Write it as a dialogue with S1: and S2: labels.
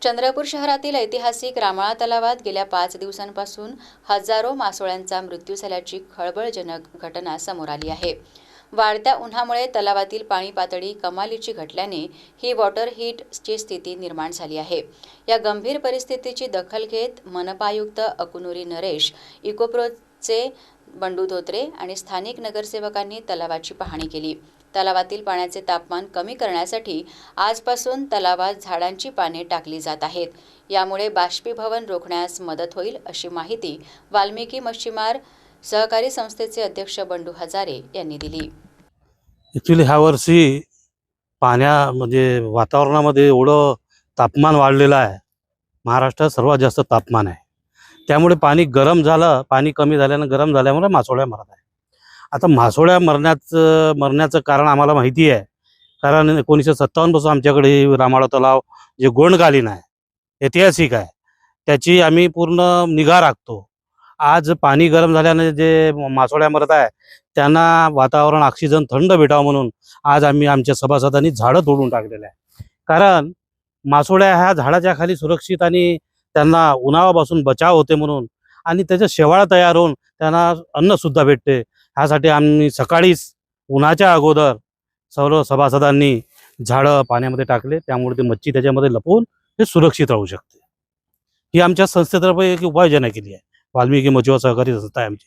S1: चंद्रपूर शहरातील ऐतिहासिक रामाळा तलावात गेल्या 5 दिवसांपासून हजारो मासोळ्यांचा मृत्यू झाल्याची खळबळजनक घटना समोर आली आहे। वाढत्या उन्हामुळे तलावातील पाणी पातळी कमालीची घटल्याने ही वॉटर हीटची स्थिती निर्माण झाली आहे। या गंभीर परिस्थितीची दखल घेत मनपा आयुक्त अकुनुरी नरेश, इकोप्रोचे बंडू धोत्रे आणि स्थानिक नगरसेवकांनी तलावाची पाहणी केली। तलावातील पाण्याचे तापमान कमी करण्यासाठी आजपासून तलावात झाडांची पाने टाकली जात आहेत। यामुळे बाष्पीभवन रोखण्यास मदत होईल अशी माहिती वाल्मिकी मच्छीमार सहकारी संस्थेचे अध्यक्ष बंडू हजारे यांनी दिली।
S2: ॲक्च्युली ह्या वर्षी वातावरणामध्ये एवढं तापमान वाढलेलं आहे। महाराष्ट्रात सर्वात जास्त तापमान आहे, त्यामुळे पाणी गरम झालं, पाणी कमी झाल्यानं गरम झाल्यामुळे मासोळ्या मरत आहे। आता मासोळ्या मरण्याचं कारण आम्हाला माहिती आहे, कारण 1957 पासून आमच्याकडे रामाळा तलाव जे गोंडकालीन आहे, ऐतिहासिक आहे, त्याची आम्ही पूर्ण निगा राखतो। आज पाणी गरम झाल्याने जे मासोळ्या मरत आहे त्यांना वातावरण ऑक्सिजन थंड भेटावं म्हणून आज आम्ही आमच्या सभासदांनी झाडं तोडून टाकलेले आहे। कारण मासोळ्या ह्या झाडाच्या खाली सुरक्षित आणि त्यांना उन्हाळ्यापासून बचाव होते म्हणून, आणि त्याचा शेवाळ तयार होऊन त्यांना अन्नसुद्धा भेटते। ह्यासाठी आम्ही सकाळीच उन्हाच्या अगोदर सर्व सभासदांनी झाडं पाण्यामध्ये टाकले, त्यामुळे ते मच्छी त्याच्यामध्ये लपवून ते सुरक्षित राहू शकते। ही आमच्या संस्थेतर्फे एक उपाययोजना केली आहे। वाल्मिकी मच्छीमार सहकारी संस्था आहे आमची।